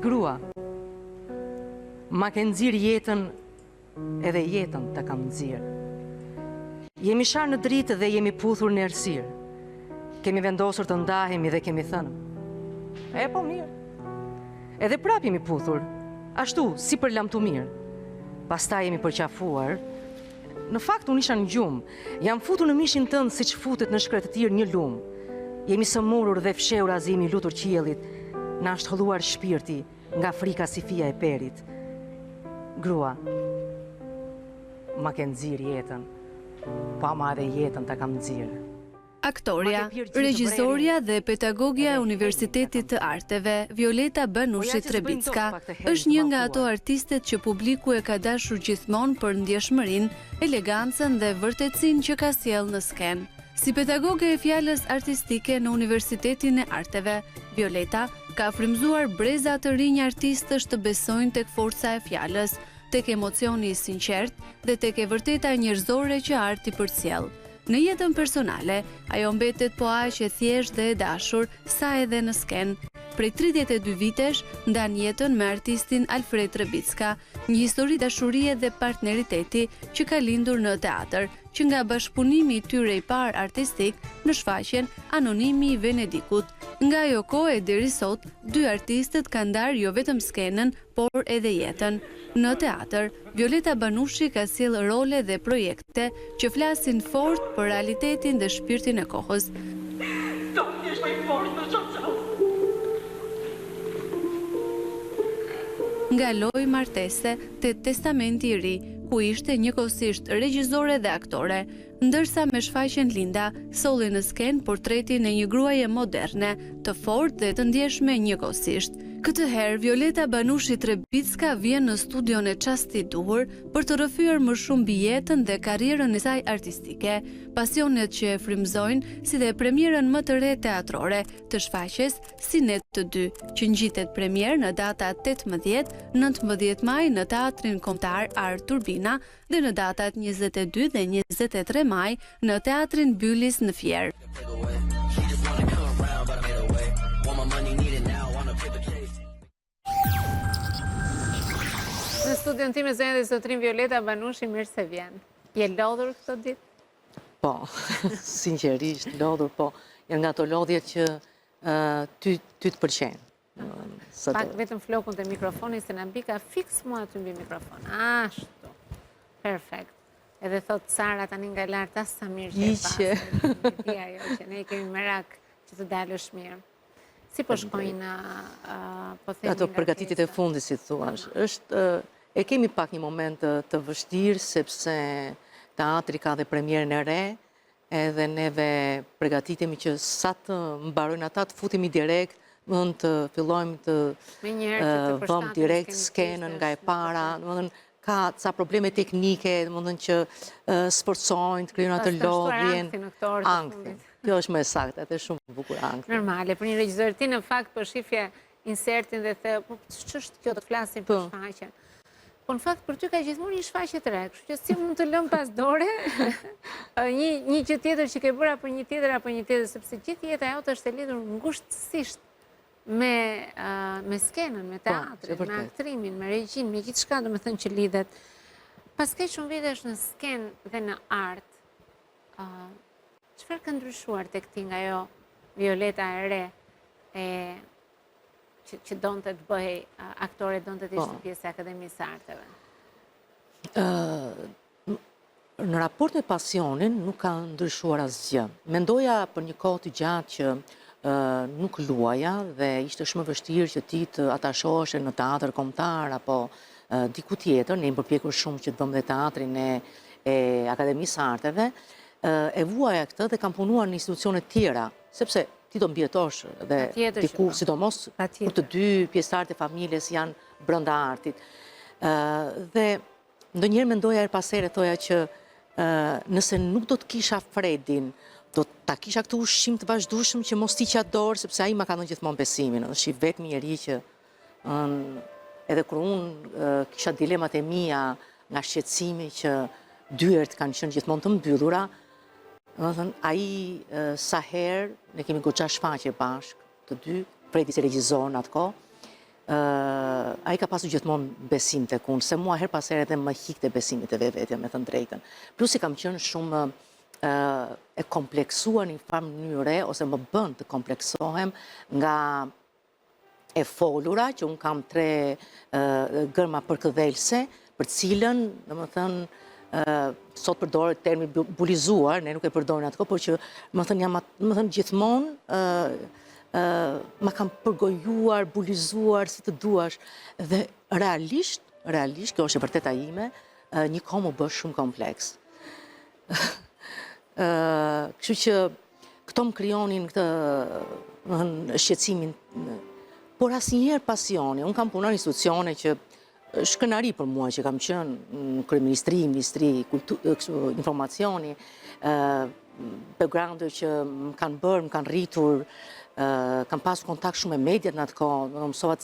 Grua, ma ke nxirë jetën, edhe jetën të kam nxirë. Jemi sharë në dritë dhe jemi puthur në errësirë. Kemi vendosur të ndahemi dhe kemi thënë, e po mirë. Edhe prap jemi puthur, ashtu si për lamtu mirë. Pastaj jemi përqafuar. Në fakt unë isha në gjumë, jam futur në mishin tëndë si që futet në shkretë të tirë një lumë. Jemi sëmurur dhe fshehur as jemi lutur qiellit, na është hëlluar shpirti nga frika si fia e perit. Grua, ma ke nxirë jetën, pa ma edhe jetën ta kam nxirë. Aktoria, regjisorja dhe pedagogja e Universitetit të Arteve, Violeta Banushi Trebicka, është një nga ato artistet që publiku e ka dashur gjithmonë për ndjeshmërinë, elegancën dhe vërtetësinë që ka sjellë në skenë. Si pedagoge e fjalës artistike në Universitetin e Arteve, Violeta ka frymzuar breza të rinj artistësh të besojnë tek forca e fjalës, tek emocioni i sinqert dhe tek e vërteta njerëzore që arti përcjell. Në jetën personale, ajo mbetet po aq e thjeshtë dhe e dashur sa edhe në skenë. Prej 32 vitesh ndan jetën me artistin Alfred Trebicka, një histori dashurie dhe partneriteti që ka lindur në teatr, që nga bashkëpunimi i tyre i parë artistik në shfaqjen Anonimi i Venedikut. Nga ajo kohë e deri sot, dy artistët kanë ndarë jo vetëm skenën, por edhe jetën. Në teatr, Violeta Banushi ka sjellë role dhe projekte që flasin fort për realitetin dhe shpirtin e kohës. Nga loj martese te Testamenti i ri, ku ishte njëkohësisht regjizore dhe aktore, ndërsa me shfaqjen Linda solli në skenë portretin e një gruaje moderne, të fortë dhe të ndjeshme njëkohësisht. Këtë herë, Violeta Banushi Trebicka vjen në studion e Çastit Duhur për të rrëfyer më shumë mbi jetën dhe karrierën e saj artistike, pasionet që e frymëzojnë, si dhe premierën më të re teatrore të shfaqjes Si ne të dy, që ngjitet premier në datat 18-19 maj në Teatrin Kombëtar Art Turbina dhe në datat 22 dhe 23 maj në Teatrin Bylis në Fier. Në studion tim e zonja dhe zotrin Violeta Banushi, mirë se vjen. Je lodhur këto ditë? Po, sinqerisht, lodhur, po. Janë nga ato lodhjet që ty të pëlqejnë. Pak vetëm flokun të mikrofonit, se në mbika fiks mua aty mbi mikrofon. Ashtu. Perfekt. Edhe thot Sara tani nga lartë, as sa mirë që e pasë. Dia jo, që ne kemi merak që të dalësh mirë. Si po shkojnë po themi ato përgatitjet e fundit, si thuash. E kemi pak një moment të vështirë, sepse teatri ka dhe premierën e re, edhe neve përgatitemi që sa të mbarojnë ata të futemi direkt, mund të fillojmë të vëmë direkt skenën nga e para, ka ca probleme teknike, që sforcojnë, të krijojnë atë lodhjen, ankthi. Kjo është më e saktë, atë shumë bukur ankthi. Normale, për një regjisor ti në fakt po shifje insertin dhe the, po ç'është kjo të flasim për shfaqjen. Po në fakt për ty ka gjithmonë një shfaqje të re, kështu që si mund të lëm pas dore një gjë tjetër që ke bërë apo një tjetër, sepse gjithë jeta jote është e lidhur ngushtësisht me skenën, me teatrin, me aktrimin, me regjin, me gjithçka domethënë që lidhet. Pas kaq shumë vitesh në skenë dhe në art, çfarë ka ndryshuar tek ti nga ajo Violeta e re që donte të bëhej aktore, donte të ishte pjesë e Akademisë së Arteve? Në raport me pasionin nuk ka ndryshuar asgjë. Mendoja për një kohë të gjatë që nuk luaja dhe ishte shumë vështirë që ti të atashohesh në teatr kombëtar apo diku tjetër, ne përpjekur shumë që të bëmë dhe teatrin e Akademisë së Arteve. E vuaja këtë dhe kam punuar në institucione tjera, sepse ti do mbjetosh dhe diku, sidomos kur të dy pjesëtarët e familjes janë brenda artit. Dhe ndonjëherë mendoja her pas here, thoja që nëse nuk do të kisha Fredin, do ta kisha këtë ushqim të vazhdueshëm që mos tiqja dorë, sepse ai ma ka dhënë gjithmonë besimin. Është i vetmi njeri që edhe kur unë kisha dilemat e mia nga shqetësimi që dyert kanë qenë gjithmonë të mbyllura, ai sa herë ne kemi goxha shfaqje bashkë, të dy, Fredi si regjisor në atë kohë, ai ka pasur gjithmonë besim tek unë, se mua her pas here edhe më hikte besimi te vetja, me thënë drejtën. Plus i kam qenë shumë e kompleksuar në një farë mënyre, ose më bën të kompleksohem nga e folura, që unë kam 3 gërma përkëdhelse, për cilën, domethënë, sot përdoret termi bulizuar, ne nuk e përdorim atë kohë, por që domethënë gjithmonë ma kam përgojuar, bulizuar, si të duash, dhe realisht, kjo është e vërteta ime, një kohë më bësh shumë kompleks. Kështu që këto më krijonin këtë shqetësimin, por asnjëherë pasioni. Unë kam punuar në institucione që është kënaqësi për mua që kam qenë në kryeministri, ministri informacioni, background që më kanë bërë, më kanë rritur, kam pasur kontakt shumë me mediat në atë kohë, më mësova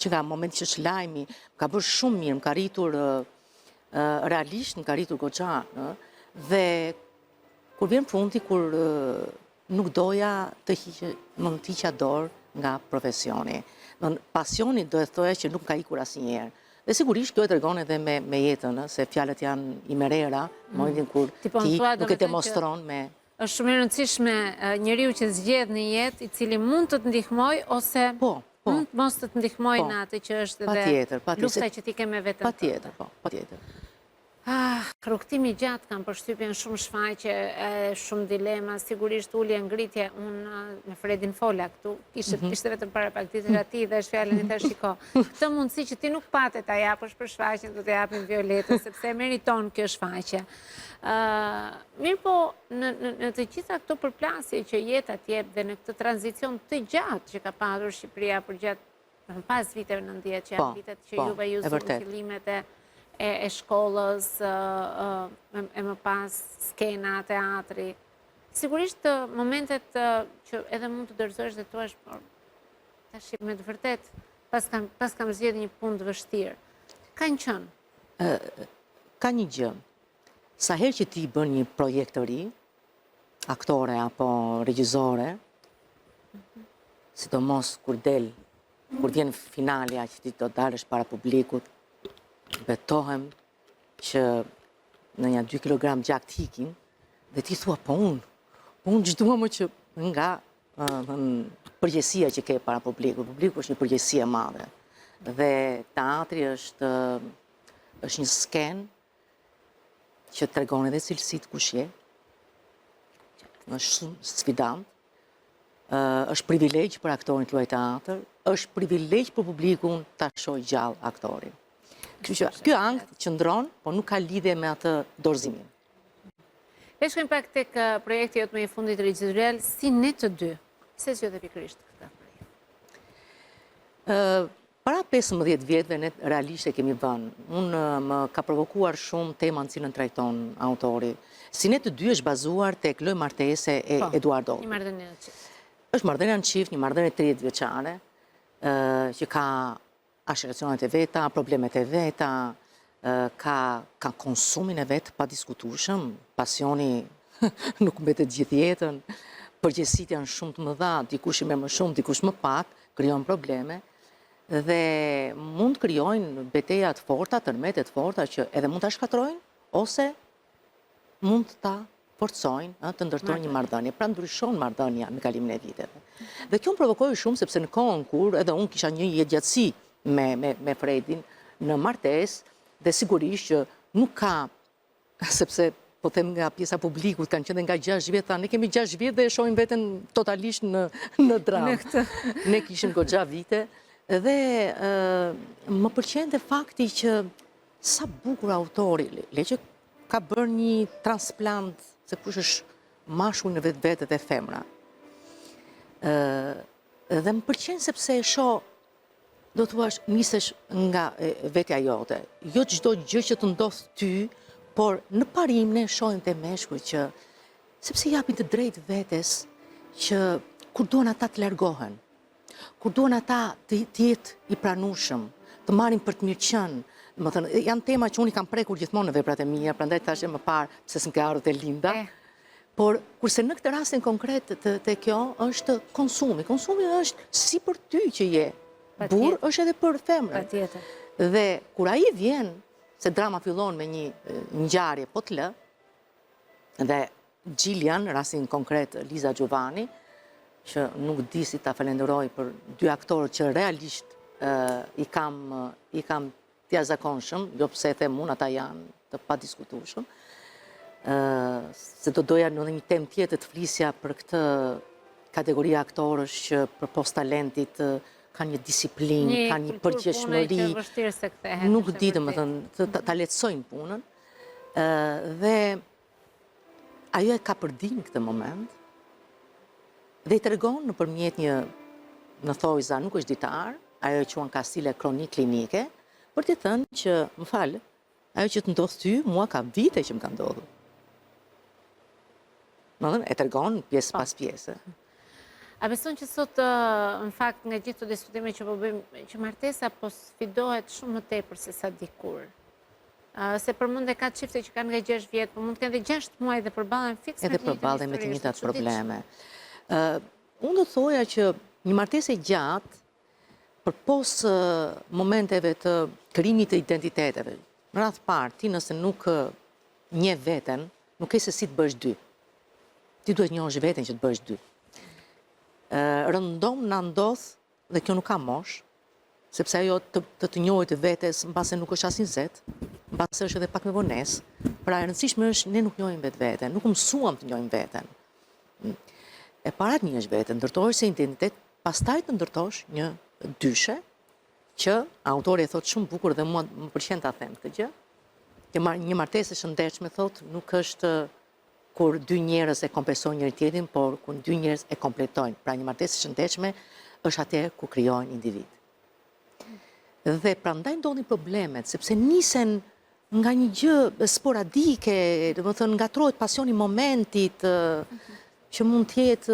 që nga momenti që është lajmi, më ka bërë shumë mirë, më ka rritur realisht, më ka rritur goxha, dhe kur vjen fundi, kur nuk doja të hiqa dorë nga profesioni. Pasioni do e thoja që nuk ka ikur asnjëherë. Dhe sigurisht kjo e tregon edhe me jetën, se fjalët janë imerera, momentin kur ti nuk e demonstron me... Është shumë e rëndësishme njeriu që zgjedh në jetë, i cili mund të të ndihmoj, ose mund mos të të ndihmoj në atë që është dhe lufta që ti ke me vetën. Patjetër. Rrugtimi gjatë kam përshtypjen, shumë shfaqje, shumë dilema, sigurisht ulje ngritje, unë me Fredin fola këtu, ishte vetëm para pak ditësh ati dhe është fjalën e ta shiko. Këtë mundësi që ti nuk pate ta japësh për shfaqjen, do të japim Violetës, sepse meriton kjo shfaqje. Mirë po, në të gjitha këto përplasje që jeta t'jep dhe në këtë tranzicion të gjatë që ka pasur Shqipëria për gjatë pas viteve 90, që janë vitet që juve ju zënë fillimet e shkollës, e më pas skena, teatri. Sigurisht momentet që edhe mund të dorëzohesh dhe thua, por tash me të vërtet, pas kam zgjedhur një punë të vështirë. Kanë qenë? Ka një gjë. Sa herë që ti bën një projekt të ri, aktore apo regjizore, sidomos kur vjen finalja që ti do dalësh para publikut, betohem që në një 2 kilogram gjak t'ikin, dhe ti thua, po unë gjithdua më që nga përgjegjësia që ke para publiku. Publiku është një përgjegjësi e madhe. Dhe teatri është një skenë që tregon edhe cilësitë kush je. Është shumë sfidant. Është privilegj për aktorin të luajë teatr, është privilegj për publikun ta shohë gjallë aktorin. Kjo angth qëndron, por nuk ka lidhje me atë dorëzimin. Le shkojmë pak tek projekti jot më i fundit regjizorial, Si ne të dy. Se zgjodhe pikërisht këtë projekt? Para 15 vjetëve ne realisht e kemi vënë. Unë më ka provokuar shumë tema në cilën trajton autori. Si ne të dy është bazuar tek Lojë martese e Eduardo. Një marrëdhënie në çift. Është marrëdhënia në çift, një marrëdhënie 30 vjeçare, që ka aspiracionet e veta, problemet e veta, ka konsumin e vetë pa diskutueshëm, pasioni nuk mbetet gjithë jetën, përgjegjësitë janë shumë të mëdha, dikush i merr më shumë, dikush më pak, krijon probleme dhe mund krijojnë betejë të forta, tërmete të forta që edhe mund ta shkatrojnë ose mund ta forcojnë të ndërtojnë një marrëdhënie. Pra ndryshon marrëdhënia me kalimin e viteve. Dhe kjo më provokoi shumë sepse në kohën kur edhe unë kisha një jetëgjatësi me Fredin në martesë, dhe sigurisht që nuk ka, sepse po them nga pjesa publikut, kanë qenë nga 6 vjet, ne kemi 6 vjet dhe e shohim veten totalisht në dramë. Ne kishim goxha vite dhe më pëlqente fakti që sa bukur autori, le që ka bërë një transplant, se kush është mashkull në vetë dhe femra. Dhe më pëlqen sepse e shoh, do të thuash, nisesh nga vetja jote. Jo çdo gjë që të ndodh ty, por në parim ne shohim të meshkuj që, sepse japin të drejtë vetes, që kur duan ata të largohen, kur duan ata të jetë i pranueshëm, të marrin për të mirë qenë, më thënë, janë tema që unë i kam prekur gjithmonë në veprat e mia, prandaj thashë më parë pse s'm ka ardhur te Linda. Por kurse në këtë rastin konkret te kjo është konsumi. Konsumi është si për ty që je. burr është edhe për femrën. Patjetër. Dhe kur ai vjen, se drama fillon me një ngjarje po të lë, dhe Gjilian, rastin konkret Liza Giovanni, që nuk di si ta falenderoj për dy aktorët që realisht i kam t'jashtëzakonshëm, jo pse e them unë, ata janë të padiskutueshëm. Se do doja në një temë tjetër të flisja për këtë kategori aktorësh që përpos talentit kanë një disiplinë, kanë një përgjegjësi, nuk di domethënë ta lehtësojnë punën. Dhe ajo e ka përdin këtë moment dhe i tregon nëpërmjet një, në thojza nuk është ditar, ajo quan ka stile kronik klinike, për t'i thënë që, më falë, ajo që të ndodh ty, mua ka vite që më ka ndodhur. E tregon pjesë pas pjesë. A beson që sot, në fakt, nga gjithë të diskutime që po bëjmë, që martesa po sfidohet shumë më tepër se sa dikur? Se për mund e ka çifte që kanë nga 6 vjetë, për mund të kanë dhe 6 muaj dhe përballen fiks edhe përballen me të njëjtat probleme. Unë do thoja që një martesë e gjatë, përpos momenteve të krijimit të identiteteve, në radhë parë, ti nëse nuk njeh veten, nuk ke se si të bësh dy. Ti duhet njohësh veten që të bësh dy. Rëndom na ndodh, dhe kjo nuk ka mosh, sepse ajo të njohit të vetes mbase nuk është as 20, mbase është edhe pak me vonesë. Pra e rëndësishme është ne nuk njohim veten, nuk mësuam të njohim veten. E para të njësh veten, ndërtohesh se identitet, pastaj të ndërtosh një dyshe, që autori e thot shumë bukur dhe mua më pëlqen ta them këtë gjë. Që një martesë e shëndetshme thot nuk është kur dy njerëz e kompensojnë njëri tjetrin, por kur dy njerëz e kompletojnë. Pra një martesë e shëndetshme është atëherë ku krijohen individ. Dhe prandaj ndodhin problemet, sepse nisen nga një gjë sporadike, domethënë ngatrohet pasioni momentit, që mund të jetë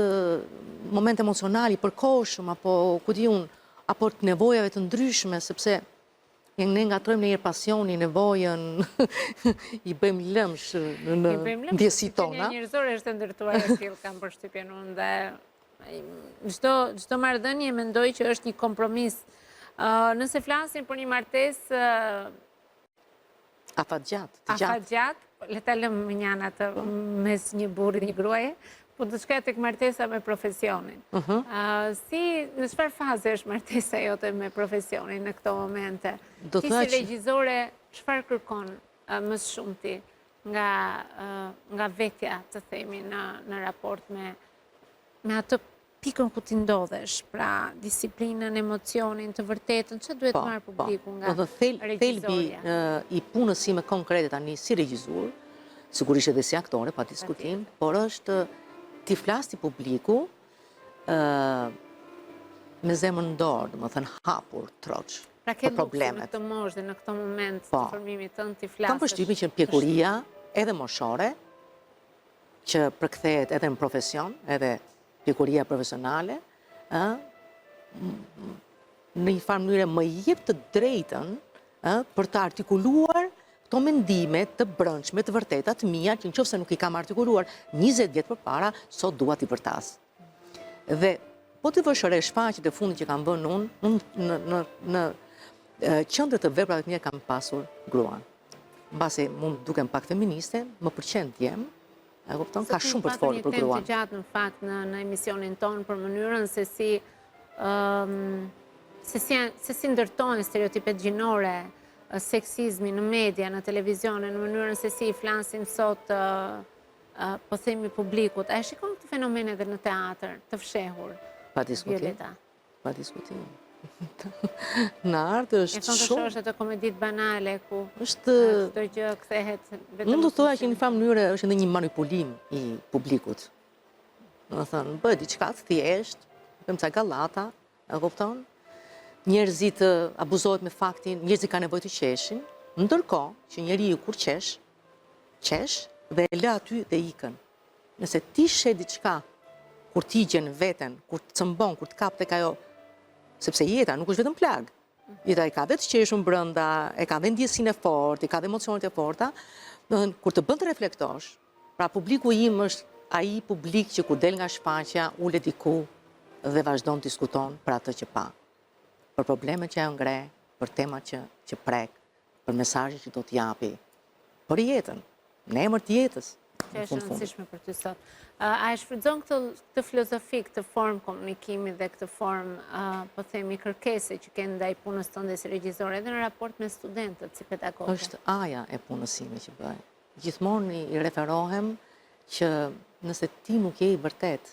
moment emocional i përkohshëm, apo ku di unë, apo të nevojave të ndryshme, sepse ne ngatrojmë në një pasioni, nevojën, i bëjmë lëmsh në ndjesitë tona. Njerëzore është ndërtuar e tillë, kam përshtypjen unë, dhe çdo marrëdhënie mendoj që është një kompromis. Nëse flasim për një martesë afatgjat, le ta lëmë njëna të mes një burri dhe një gruaje, po të shkoj tek martesa me profesionin. Në çfarë faze është martesa jote me profesionin në këto momente? Ti si regjizore, çfarë kërkon më shumë ti nga vetja, të themi, në raport me atë pikën ku ti ndodhesh, pra disiplinën, emocionin, të vërtetën, që duhet marrë publiku nga regjizoria? Thelbi i punës sime konkrete tani si regjizor, sigurisht edhe si aktore, pa diskutim, por është ti flas ti publiku me zemrën në dorë, domethënë hapur troç për problemet. Pra ke luksun në këtë moshë dhe në këtë moment të formimit tënd ti flasësh. Kam përshtypjen që pjekuria edhe moshore, që përkthehet edhe në profesion, edhe pjekuria profesionale, në një farë mënyrë më jep të drejtën për të artikuluar këto mendime të brendshme, të vërteta, të mia, që nëse nuk i kam artikuluar 20 vjet përpara, sot dua t'i përtas. Dhe po të vësh re shfaqjet e fundit që kam vënë unë në qendër të veprave të mia kam pasur gruan. Mbase mund dukem pak feministe, më pëlqen të jem. E kupton, ka shumë për të folur për gruan. Të gjatë në fakt në emisionin ton për mënyrën se si ndërtohen stereotipet gjinore, seksizmi në media, në televizion, në mënyrën se si i flasim sot, po themi publikut. A e shikon këtë fenomene edhe në teatr, të fshehur? Pa diskutim. Pa diskutim. Në artë është shumë... E thonë të shosh ato komedit banale, ku çdo gjë kthehet vetëm... Unë do të thoja që në farë mënyrë është edhe një manipulim i publikut. Do thënë, bëhet diçka të thjesht, bëjmë ca gallata, e kupton? Njerëzit abuzohet me faktin, njerëzit ka nevojë të qeshin, ndërkohë që njeriu kur qesh dhe e lë aty dhe ikën. Nëse ti sheh diçka kur ti gjen veten, kur të cëmbon, kur të kap tek ajo, sepse jeta nuk është vetëm plag. Jeta e ka vetë qeshun brenda, e ka dhe ndjesinë e fortë, e ka dhe emocionet e forta, kur të bën të reflektosh, pra publiku im është ai publik që kur del nga shfaqja, ulet diku dhe vazhdon të diskuton për atë që pa. për problemet që ajo ngre, për temat që prek, për mesazhet që do t'japi, për jetën, në emër të jetës. Që është rëndësishme për ty sot. A e shfrytëzon këtë filozofi, këtë formë komunikimi dhe këtë formë, po themi, kërkese që ke ndaj punës tënde si regjizore edhe në raport me studentët si pedagogë? Është aja e punësime që bëj. Gjithmonë i referohem që nëse ti nuk je i vërtet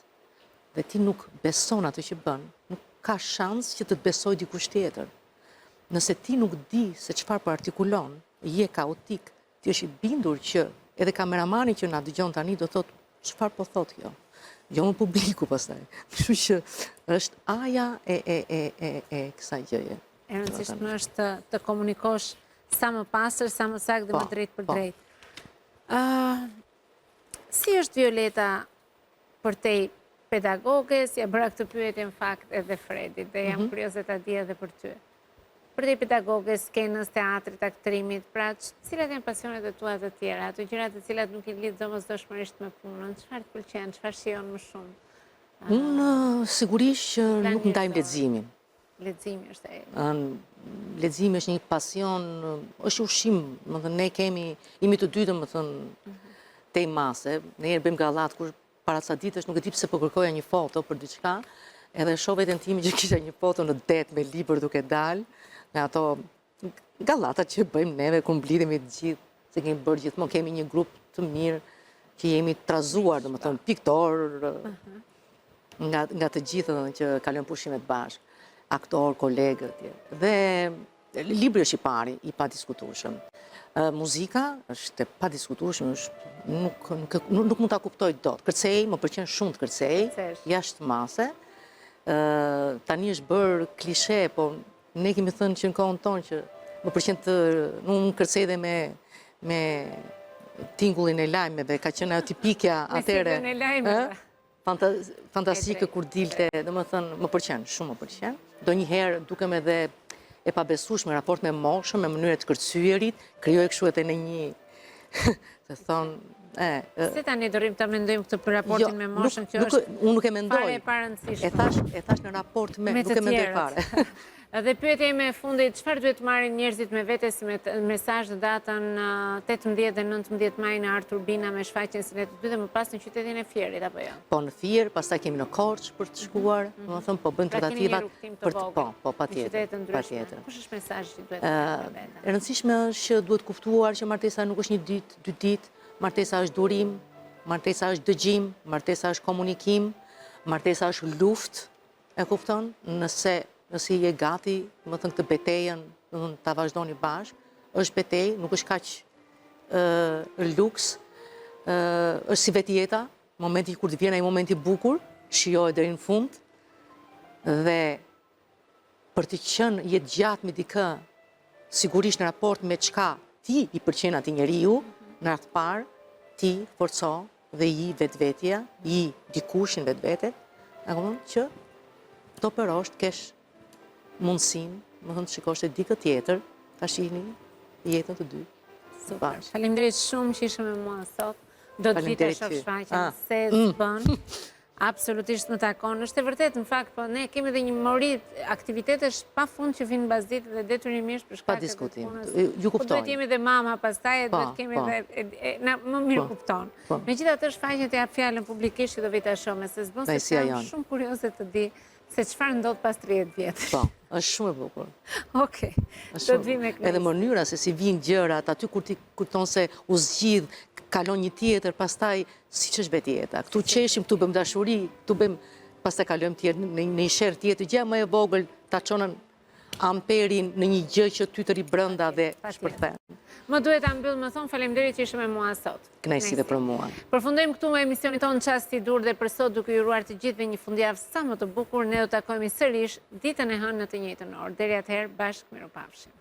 dhe ti nuk beson atë që bën, nuk ka shans që të të besoj dikush tjetër. Nëse ti nuk di se çfarë po artikulon, je kaotik, ti është i bindur që edhe kameramani që na dëgjon tani do thotë çfarë po thotë kjo. Jo më publiku pastaj. Kështu që është aja e kësaj gjëje. E rëndësishme është të komunikosh sa më pastër, sa më saktë dhe më drejt për drejt. Si është Violeta për te pedagoges? Ja bëra këtë pyetje në fakt edhe Fredit dhe jam kurioze ta di edhe për ty. Për te pedagoges, skenës, teatrit, aktrimit, pra cilat janë pasionet e tua të tjera, ato gjërat të cilat nuk i lidh domosdoshmërisht me punën, çfarë të pëlqen, çfarë shijon më shumë? Unë sigurisht që nuk ndajm leximin. Leximi është Leximi është një pasion, është ushqim, më thënë ne jemi të dytë, më thënë, tej mase, ne herë bëjmë gallat kur para ca ditësh nuk e di pse po kërkoja një foto për diçka, edhe shoh veten time që kisha një foto në det me libër duke dalë, nga ato gallatat që bëjmë neve, ku mblidhemi të gjithë, se kemi bërë gjithmonë, kemi një grup të mirë që jemi trazuar, domethënë piktor, nga të gjithë që kalojnë pushimet bashkë, aktor, kolegë etj. Dhe libri është i pari, i padiskutueshëm. Muzika është e padiskutueshme, nuk mund ta kuptoj dot. Kërcej, më pëlqen shumë të kërcej, jashtë mase. Tani është bërë klishe, po ne kemi thënë që në kohën tonë që më pëlqen unë kërcej dhe me tingullin e lajmeve, ka qenë ajo tipikja atëre. Me singullin e lajmeve. Fantastike kur dilte, domethënë më pëlqen, shumë më pëlqen. Donjëherë dukem edhe e pabesueshme raport me moshën, me mënyrën e të kërcyerit, krijoj kështu edhe në një se thon Se tani do rrim ta mendojmë këtë për raportin me moshën, kjo është unë nuk e mendoj. Fare e parëndësishme. E thash në raport me nuk e mendoj fare. Dhe pyetja ime e fundit, çfarë duhet marrin njerëzit me vete si mesazh në datën 18 dhe 19 maj në Art Urbina me shfaqjen së ne të dy dhe më pas në qytetin e Fierit apo jo? Po në Fier, pastaj kemi në Korçë për të shkuar, domethënë po bëjmë tentativat për të patjetër. Kush është mesazhi që duhet të marrë? E rëndësishme është që duhet kuptuar që martesa nuk është një ditë, dy ditë, martesa është durim, martesa është dëgjim, martesa është komunikim, martesa është luftë, e kupton? Nëse je gati, më thënë këtë betejën, ta vazhdoni bashkë, është betejë, nuk është kaq luks, është si vetjeta, momenti kur të vjen ai momenti bukur, shijohet deri në fund, dhe për të qenë jetë gjatë me dikë, sigurisht në raport me çka ti i pëlqen atij njeriu, në radhë parë, ti forco dhe i vetvetja, i dikushin vetvetet, që të operosh, të kesh mundësinë, më thënë të shikosh e dikë tjetër, ta shihni jetën të dy. Super. Faleminderit shumë që ishe me mua sot. Do të vite shoh shfaqjen se bën. Absolutisht më takon. Është e vërtet, në fakt, po ne kemi edhe një mori aktivitetesh pafund që vinë mbas ditë dhe detyrimisht për shkak të punës. Ju kuptoj. Po duhet jemi dhe mama pastaj, duhet kemi edhe më mirë kupton. Megjithatë shfaqja të jap fjalën publikisht që do vi ta shoh, se s'bën se jam shumë kurioze të di se çfarë ndodh pas 30 vjetësh. Po, është shumë e bukur. Okej. Do të vi me kënaqësi. Edhe mënyra se si vijnë gjërat, aty kur ti kupton se u zgjidh, kalon një tjetër, pastaj siç është vetjeta. Ktu qeshim, këtu bëjmë dashuri, këtu bëjmë, pastaj kalojmë tjetër në një sherr tjetër, gjë më e vogël, ta çonën amperin në një gjë që ty të ri brenda dhe shpërthen. Më duhet ta mbyll, më thon faleminderit që ishe me mua sot. Kënaqësi dhe për mua. Përfundojmë këtu me emisionin tonë Çasti i dur dhe për sot duke ju uruar të gjithëve një fundjavë sa më të bukur. Ne do takohemi sërish ditën e hënë në të njëjtën orë. Deri atëherë, bashkë mirupafshim.